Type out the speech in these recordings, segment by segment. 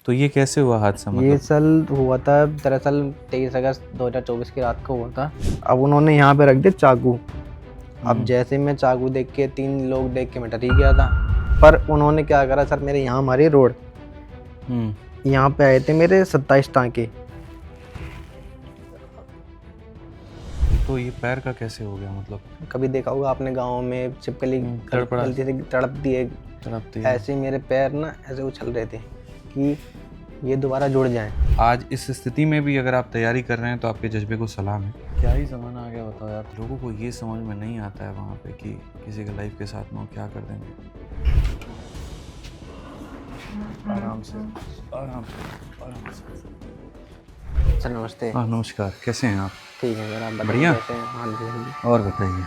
तो ये कैसे हुआ हादसा ये मतलब? सल हुआ था दरअसल 23 अगस्त 2024 की रात को हुआ था। अब उन्होंने यहाँ पे रख दिया चाकू। अब जैसे मैं चाकू देख के 3 लोग देख के मैं डर ही गया था। पर उन्होंने क्या करा सर, मेरे यहाँ हमारी रोड यहाँ पे आए थे मेरे 27 टाँके। तो ये पैर का कैसे हो गया मतलब? कभी देखा होगा आपने गाँव में छिपकली तड़पड़ा गलती से तड़प दिए, तड़पती है। ऐसे मेरे पैर ना ऐसे उछल रहे थे कि ये दोबारा जुड़ जाएं। आज इस स्थिति में भी अगर आप तैयारी कर रहे हैं तो आपके जज्बे को सलाम है। क्या ही ज़माना आ गया बताओ यार। लोगों को ये समझ में नहीं आता है वहाँ पे कि किसी के लाइफ के साथ में वो क्या कर देंगे। आराम से आराम से आराम से। सर नमस्ते। हाँ नमस्कार, कैसे हैं आप? ठीक है सर, आप बताइए बढ़िया। कैसे हैं? हाँ जी हाँ जी। और बताइए,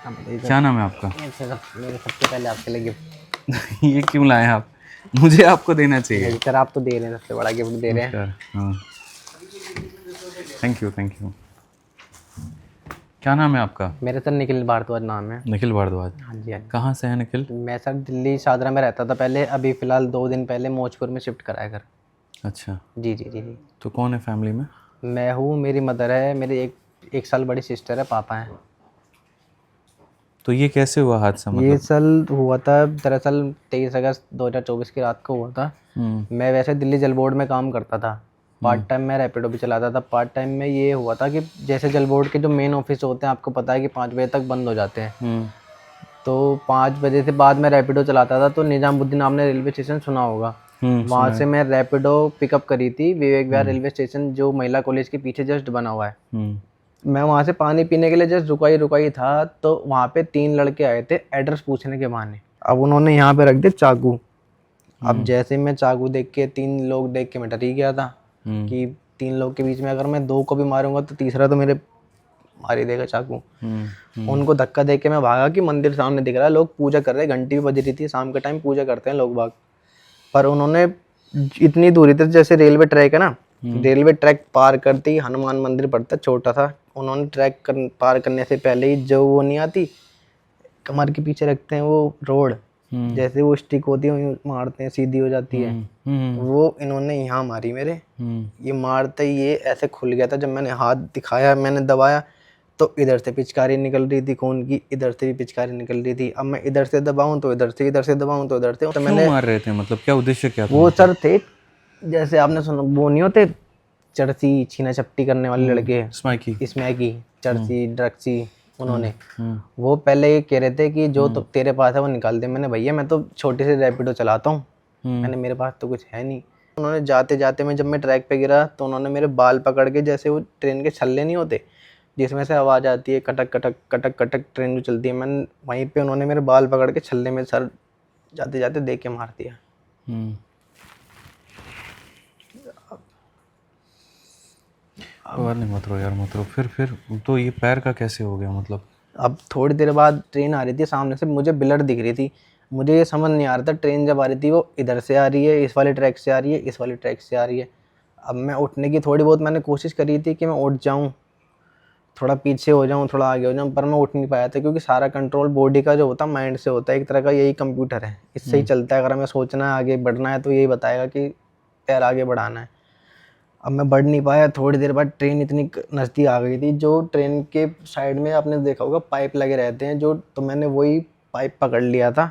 आप बताइए सर। क्या नाम है आपका? मेरे सबसे पहले आपके लिए गिफ्ट। ये क्यों लाए आप? मुझे आपको देना चाहिए। नहीं सर, आप तो दे रहे हैं, सबसे बड़ा गिफ्ट दे रहे हैं। नमस्कार। हाँ, थैंक यू थैंक यू। क्या नाम है आपका? मेरा सर निखिल भारद्वाज नाम है। निखिल भारद्वाज। हाँ जी हाँ जी। कहाँ से है निखिल? मैं सर दिल्ली शादरा में रहता था पहले, अभी फ़िलहाल 2 दिन पहले मौजपुर में शिफ्ट करा है घर। अच्छा, जी जी जी जी। तो कौन है फैमिली में? मैं हूँ, मेरी मदर है, मेरी एक साल बड़ी सिस्टर है, पापा हैं। तो ये कैसे हुआ हादसा ये मतलब? सल हुआ था दरअसल 23 अगस्त 2024 की रात को हुआ था। मैं वैसे दिल्ली जल बोर्ड में काम करता था, पार्ट टाइम मैं रैपिडो भी चलाता था। पार्ट टाइम में ये हुआ था कि जैसे जल बोर्ड के जो मेन ऑफिस होते हैं, आपको पता है कि 5 बजे तक बंद हो जाते हैं। तो 5 बजे से बाद मैं रैपिडो चलाता था। तो निजामुद्दीन, आपने रेलवे स्टेशन सुना होगा, वहाँ से मैं रैपिडो पिकअप करी थी विवेक विहार रेलवे स्टेशन, जो महिला कॉलेज के पीछे जस्ट बना हुआ है। मैं वहाँ से पानी पीने के लिए जस्ट रुका ही था, तो वहाँ पे 3 लड़के आए थे एड्रेस पूछने के बहाने। अब उन्होंने यहाँ पे रख दिया चाकू। अब जैसे मैं चाकू देख के 3 लोग देख के मैं डर ही गया था कि 3 लोग के बीच में अगर मैं 2 को भी मारूंगा तो तीसरा तो मेरे मार ही देगा चाकू। उनको धक्का दे के मैं भागा कि मंदिर सामने दिख रहा है, लोग पूजा कर रहे हैं, घंटी भी बज रही थी, शाम के टाइम पूजा करते हैं लोग बाग। पर उन्होंने इतनी दूरी तक, जैसे रेलवे ट्रैक है ना, रेलवे ट्रैक पार करते ही हनुमान मंदिर पड़ता छोटा सा, उन्होंने पार करने से पहले ही जो वो नहीं आती कमर के पीछे रखते हैं वो रोड, जैसे वो स्टिक होती है मारते हैं सीधी हो जाती है, वो इन्होंने यहाँ मारी मेरे। ये मारते ही ये ऐसे खुल गया था। जब मैंने हाथ दिखाया, मैंने दबाया, तो इधर से पिचकारी निकल रही थी खून की, इधर से भी पिचकारी निकल रही थी। अब मैं इधर से दबाऊं तो इधर से दबाऊं तो इधर से। तो क्यों मार रहे थे मतलब, क्या उद्देश्य क्या था वो उनका? सर थे, जैसे आपने सुना वो नहीं होते चरसी छीना झपटी करने वाले लड़के, स्मैकी। स्मैकी, चरसी ड्रग्सी, उन्होंने वो पहले ये कह रहे थे कि जो तो तेरे पास है वो निकाल दे। मैंने भैया मैं तो छोटे से रैपिडो चलाता हूँ, मैंने मेरे पास तो कुछ है नहीं। उन्होंने जाते जाते में जब मैं ट्रैक पे गिरा तो उन्होंने मेरे बाल पकड़ के, जैसे वो ट्रेन के छल्ले नहीं होते जिसमें से आवाज़ आती है कटक कटक कटक कटक, ट्रेन जो चलती है, मैंने वहीं पे उन्होंने मेरे बाल पकड़ के छल्ले में सर जाते जाते दे के मार दिया। और नहीं, मत रो यार मत रो। फिर तो ये पैर का कैसे हो गया मतलब? अब थोड़ी देर बाद ट्रेन आ रही थी सामने से, मुझे ब्लर दिख रही थी। मुझे ये समझ नहीं आ रहा था ट्रेन जब आ रही थी वो इधर से आ रही है, इस वाले ट्रैक से आ रही है, इस वाले ट्रैक से आ रही है। अब मैं उठने की थोड़ी बहुत मैंने कोशिश करी थी कि मैं उठ जाऊं, थोड़ा पीछे हो जाऊं, थोड़ा आगे हो जाऊं, पर मैं उठ नहीं पाया था, क्योंकि सारा कंट्रोल बॉडी का जो होता है माइंड से होता है, एक तरह का यही कंप्यूटर है, इससे ही चलता है। अगर हमें सोचना है आगे बढ़ना है तो यही बताएगा कि पैर आगे बढ़ाना है। अब मैं बढ़ नहीं पाया। थोड़ी देर बाद ट्रेन इतनी नज़दीक आ गई थी, जो ट्रेन के साइड में आपने देखा होगा पाइप लगे रहते हैं जो, तो मैंने वही पाइप पकड़ लिया था।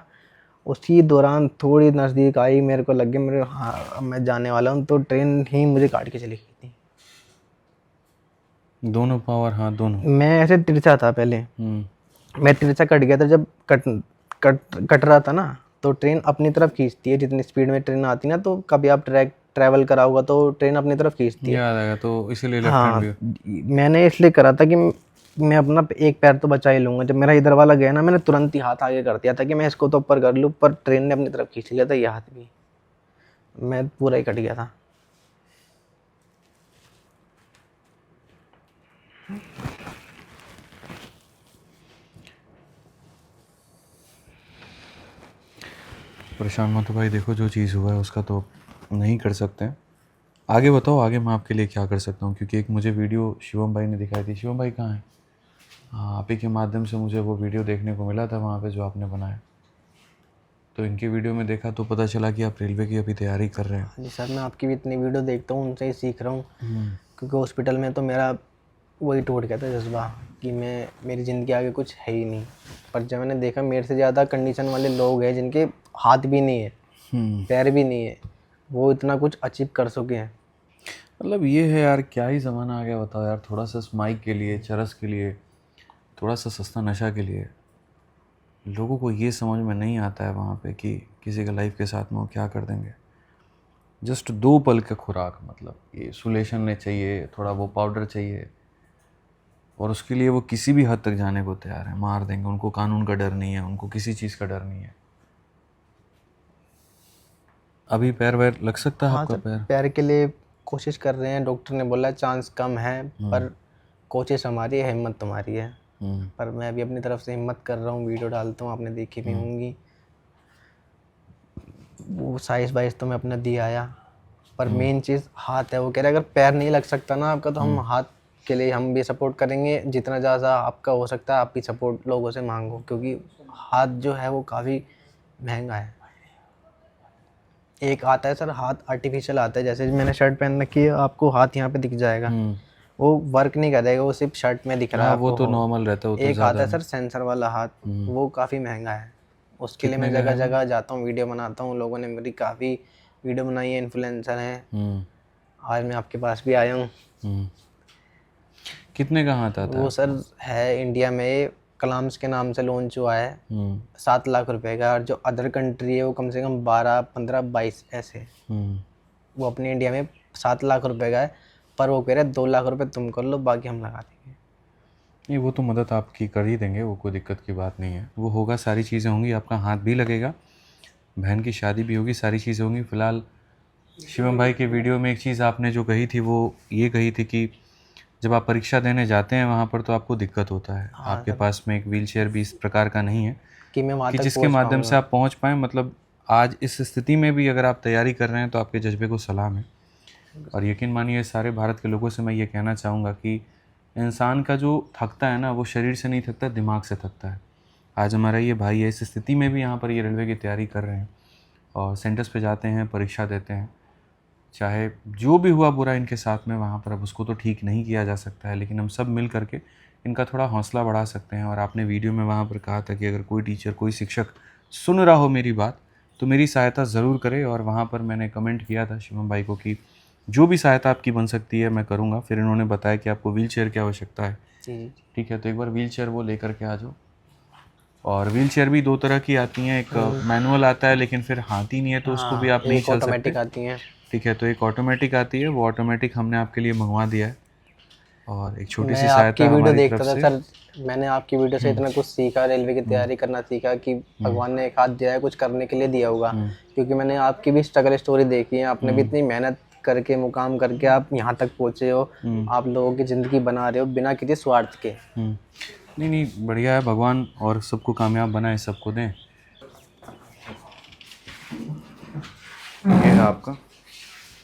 उसी दौरान थोड़ी नज़दीक आई, मेरे को लग गया मेरे हाँ अब मैं जाने वाला हूँ, तो ट्रेन ही मुझे काट के चली गई थी। दोनों पाँव और हाथ दोनों? मैं ऐसे तिरछा था पहले, मैं तिरछा कट गया था। जब कट रहा था ना, तो ट्रेन अपनी तरफ खींचती है, जितनी स्पीड में ट्रेन आती है ना, तो कभी आप ट्रैवल करा होगा तो ट्रेन अपनी तरफ खींचती है। याद आएगा, तो इसीलिए लेफ्ट हाँ, हैंड भी। मैंने इसलिए करा था कि मैं अपना एक पैर तो बचा ही लूंगा। जब मेरा इधर वाला गया ना, मैंने तुरंत ही हाथ आगे कर दिया था कि मैं इसको तो ऊपर कर लूँ, पर ट्रेन ने अपनी तरफ खींच लिया था ये हाथ भी, मैं पूरा ही कट गया था। परेशान मत हो भाई, देखो जो चीज़ हुआ है उसका तो नहीं कर सकते हैं। आगे बताओ, आगे मैं आपके लिए क्या कर सकता हूँ, क्योंकि एक मुझे वीडियो शिवम भाई ने दिखाई थी। शिवम भाई कहाँ है? हाँ, आप ही के माध्यम से मुझे वो वीडियो देखने को मिला था वहाँ पे जो आपने बनाया। तो इनकी वीडियो में देखा तो पता चला कि आप रेलवे की अभी तैयारी कर रहे हैं। जी सर, मैं आपकी भी इतनी वीडियो देखता हूँ, उनसे ही सीख रहा हूँ। क्योंकि हॉस्पिटल में तो मेरा वही टूट गया था जज्बा कि मेरी ज़िंदगी आगे कुछ है ही नहीं। पर जब मैंने देखा मेरे से ज़्यादा कंडीशन वाले लोग हैं जिनके हाथ भी नहीं है, पैर भी नहीं है, वो इतना कुछ अचीव कर चुके हैं। मतलब ये है यार, क्या ही ज़माना आ गया बताओ यार। थोड़ा सा स्माइक के लिए, चरस के लिए, थोड़ा सा सस्ता नशा के लिए लोगों को ये समझ में नहीं आता है वहाँ पे कि किसी का लाइफ के साथ में वो क्या कर देंगे। जस्ट 2 पल का खुराक, मतलब ये सुलेशन ने चाहिए, थोड़ा वो पाउडर चाहिए, और उसके लिए वो किसी भी हद तक जाने को तैयार है, मार देंगे। उनको कानून का डर नहीं है, उनको किसी चीज़ का डर नहीं है। अभी पैर वैर लग सकता है आपका? पैर के लिए कोशिश कर रहे हैं, डॉक्टर ने बोला चांस कम है, पर कोशिश हमारी है, हिम्मत तुम्हारी है। पर मैं अभी अपनी तरफ से हिम्मत कर रहा हूँ, वीडियो डालता हूँ, आपने देखी भी होंगी। वो साइज वाइज तो मैं अपना दिए आया, पर मेन चीज़ हाथ है। वो कह रहे अगर पैर नहीं लग सकता ना आपका, तो हम हाथ के लिए हम भी सपोर्ट करेंगे, जितना ज़्यादा आपका हो सकता है आप भी सपोर्ट लोगों से मांगो, क्योंकि हाथ जो है वो काफ़ी महंगा है। एक आता है सर, हाथ आर्टिफिशियल आता है, जैसे मैंने शर्ट पहन रखी है, आपको हाथ यहाँ पे दिख जाएगा, वो वर्क नहीं करेगा, वो सिर्फ शर्ट में दिख रहा है। वो तो नॉर्मल रहता है। एक आता है सर सेंसर वाला हाथ, वो काफ़ी महंगा है। उसके लिए मैं जगह जगह जाता हूँ, वीडियो बनाता हूँ, लोगों ने मेरी काफ़ी वीडियो बनाई है, इन्फ्लुएंसर हैं। आज मैं आपके पास भी आया हूँ। कितने का हाथ आता है? वो सर है इंडिया में कलाम्स के नाम से लॉन्च हुआ है, 7 लाख रुपए का। और जो अदर कंट्री है वो कम से कम 12, 15, 22 ऐसे। वो अपने इंडिया में 7 लाख रुपए का है, पर वो कह रहे 2 लाख रुपए तुम कर लो, बाकी हम लगा देंगे। नहीं, वो तो मदद आपकी कर ही देंगे, वो कोई दिक्कत की बात नहीं है। वो होगा, सारी चीज़ें होंगी, आपका हाथ भी लगेगा, बहन की शादी भी होगी, सारी चीज़ें होंगी। फ़िलहाल शिवम भाई के वीडियो में एक चीज़ आपने जो कही थी, वो ये कही थी कि जब आप परीक्षा देने जाते हैं वहाँ पर तो आपको दिक्कत होता है। आपके पास में एक व्हीलचेयर भी इस प्रकार का नहीं है कि मैं वहाँ तक जिसके माध्यम से आप पहुँच पाएँ। मतलब आज इस स्थिति में भी अगर आप तैयारी कर रहे हैं तो आपके जज्बे को सलाम है। और यकीन मानिए, सारे भारत के लोगों से मैं ये कहना चाहूँगा कि इंसान का जो थकता है ना, वो शरीर से नहीं थकता, दिमाग से थकता है। आज हमारा ये भाई है, इस स्थिति में भी यहाँ पर ये रेलवे की तैयारी कर रहे हैं और सेंटर्स पे जाते हैं, परीक्षा देते हैं। चाहे जो भी हुआ बुरा इनके साथ में वहाँ पर, अब उसको तो ठीक नहीं किया जा सकता है, लेकिन हम सब मिल करके इनका थोड़ा हौसला बढ़ा सकते हैं। और आपने वीडियो में वहाँ पर कहा था कि अगर कोई टीचर, कोई शिक्षक सुन रहा हो मेरी बात, तो मेरी सहायता ज़रूर करे। और वहाँ पर मैंने कमेंट किया था शिवम भाई को कि जो भी सहायता आपकी बन सकती है मैं करूँगा। फिर इन्होंने बताया कि आपको व्हीलचेयर की आवश्यकता है। ठीक है, तो एक बार व्हीलचेयर वो लेकर के आ जाओ। और व्हीलचेयर भी 2 तरह की आती हैं, एक मैनुअल आता है, लेकिन फिर हाथ ही नहीं है तो उसको भी आप नहीं चल सकते। ऑटोमेटिक आती हैं। ठीक है, तो एक ऑटोमेटिक आती है, वो ऑटोमेटिक हमने आपके लिए मंगवा दिया है। और एक छोटी सी सहायता हमारी तरफ से। सर मैंने आपकी वीडियो से इतना कुछ सीखा, रेलवे की तैयारी करना सीखा कि भगवान ने एक हाथ दिया है, कुछ करने के लिए दिया होगा। क्योंकि मैंने आपकी भी स्ट्रगल स्टोरी देखी है, आपने भी इतनी मेहनत करके मुकाम करके आप यहाँ तक पहुँचे हो। आप लोगों की ज़िंदगी बना रहे हो बिना किसी स्वार्थ के। नहीं, बढ़िया है, भगवान और सबको कामयाब बनाए, सबको दें। ये है आपका,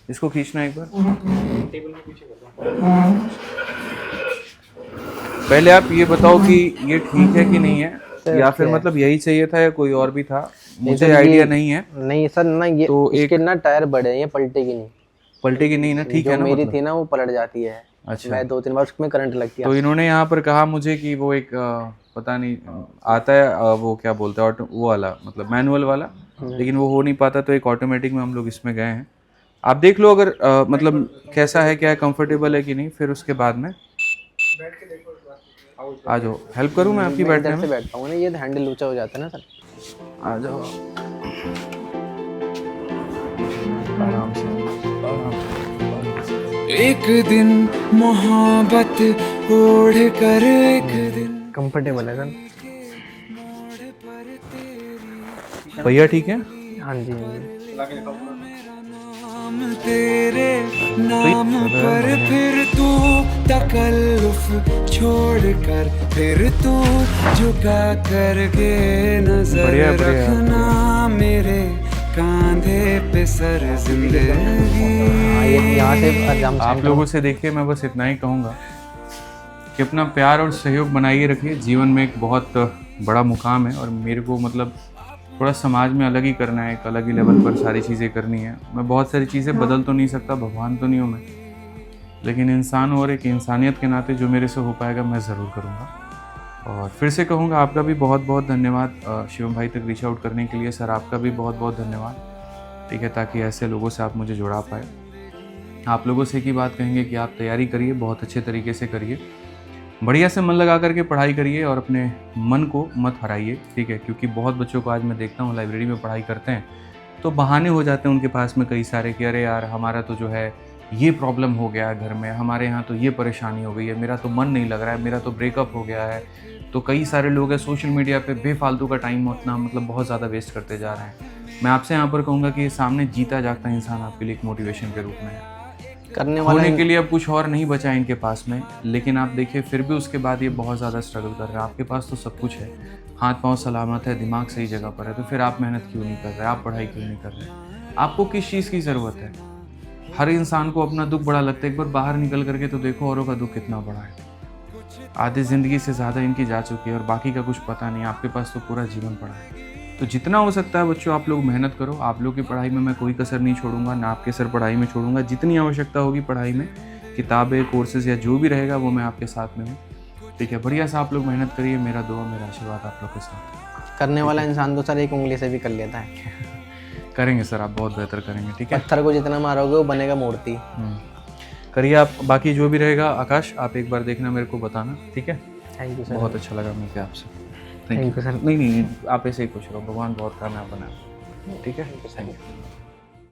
इसको खींचना एक बार। पहले आप ये बताओ कि ये ठीक है कि नहीं है, या फिर मतलब यही चाहिए था या कोई और भी था, मुझे आइडिया नहीं है। नहीं सर ना, ये तो इसके ना टायर बड़े हैं, ये पलटेगी नहीं। पलटेगी नहीं ना? ठीक है ना? मेरी थी ना वो पलट जाती है। अच्छा, मैं 2-3 बार उसमें करंट लगती है। तो इन्होंने यहाँ पर कहा मुझे कि वो एक पता नहीं आता है, वो क्या बोलते हैं, वो वाला, मतलब मैनुअल वाला, लेकिन वो हो नहीं पाता, तो एक ऑटोमेटिक में हम लोग इसमें गए हैं। आप देख लो अगर मतलब कैसा है, क्या है, कंफर्टेबल है कि नहीं, फिर उसके बाद में आ जाओ। हेल्प करूँ मैं आपकी बैठने में? बैठ पाऊंगा ना, ये हैंडल ऊंचा हो जाता है ना सर। आ जाओ आराम से, आराम से। एक दिन मोहब्बत ओढ़ कर, एक दिन कंफर्टेबल है सर। भैया ठीक है? हाँ जी। नाम तेरे नाम पर फिर तू तकल्लुफ छोड़ कर, फिर तू झुका करके नजर रखना मेरे कांधे पे सर जिंदगी। आप लोगों से देखिए, मैं बस इतना ही कहूँगा कि अपना प्यार और सहयोग बनाइए रखिए। जीवन में एक बहुत बड़ा मुकाम है और मेरे को मतलब थोड़ा समाज में अलग ही करना है, एक अलग ही लेवल पर सारी चीज़ें करनी है। मैं बहुत सारी चीज़ें बदल तो नहीं सकता, भगवान तो नहीं हूँ मैं, लेकिन इंसान और एक इंसानियत के नाते जो मेरे से हो पाएगा मैं ज़रूर करूँगा। और फिर से कहूँगा आपका भी बहुत बहुत धन्यवाद शिवम भाई तक रीच आउट करने के लिए। सर आपका भी बहुत बहुत धन्यवाद, ठीक है, ताकि ऐसे लोगों से आप मुझे जुड़ा पाए। आप लोगों से एक ही बात कहेंगे कि आप तैयारी करिए, बहुत अच्छे तरीके से करिए, बढ़िया से मन लगा करके पढ़ाई करिए और अपने मन को मत हराइए, ठीक है। क्योंकि बहुत बच्चों को आज मैं देखता हूँ लाइब्रेरी में पढ़ाई करते हैं तो बहाने हो जाते हैं उनके पास में कई सारे कि अरे यार हमारा तो जो है ये प्रॉब्लम हो गया है घर में, हमारे यहाँ तो ये परेशानी हो गई है, मेरा तो मन नहीं लग रहा है, मेरा तो ब्रेकअप हो गया है। तो कई सारे लोग हैं सोशल मीडिया पे बेफालतू का टाइम अपना मतलब बहुत ज़्यादा वेस्ट करते जा रहे हैं। मैं आपसे यहाँ पर कहूँगा कि सामने जीता जागता इंसान आपके लिए एक मोटिवेशन के रूप में है। करने वाला होने के लिए अब कुछ और नहीं बचा है इनके पास में, लेकिन आप देखिए फिर भी उसके बाद ये बहुत ज़्यादा स्ट्रगल कर रहे हैं। आपके पास तो सब कुछ है, हाथ पांव सलामत है, दिमाग सही जगह पर है, तो फिर आप मेहनत क्यों नहीं कर रहे, आप पढ़ाई क्यों नहीं कर रहे? आपको किस चीज़ की ज़रूरत है? हर इंसान को अपना दुख बड़ा लगता है, एक बार बाहर निकल करके तो देखो औरों का दुख कितना बड़ा है। आधी ज़िंदगी से ज़्यादा इनकी जा चुकी है और बाकी का कुछ पता नहीं, आपके पास तो पूरा जीवन पड़ा है। तो जितना हो सकता है बच्चों आप लोग मेहनत करो। आप लोग की पढ़ाई में मैं कोई कसर नहीं छोड़ूंगा, ना आपके सर पढ़ाई में छोड़ूंगा। जितनी आवश्यकता होगी पढ़ाई में, किताबें, कोर्सेज या जो भी रहेगा वो मैं आपके साथ में हूँ, ठीक है। बढ़िया से आप लोग मेहनत करिए, मेरा दुआ मेरा आशीर्वाद आप लोग के साथ है। करने वाला इंसान तो सर एक उंगली से भी कर लेता है। करेंगे सर, आप बहुत बेहतर करेंगे, ठीक है। पत्थर को जितना मारोगे वो बनेगा मूर्ति। करिए आप, बाकी जो भी रहेगा आकाश आप एक बार देखना, मेरे को बताना, ठीक है। Thank you sir. बहुत अच्छा लगा मिलकर आपसे। Thank you sir. नहीं, आप ऐसे ही खुश रहो, भगवान बहुत कामयाब बनाए, ठीक है। Thank you.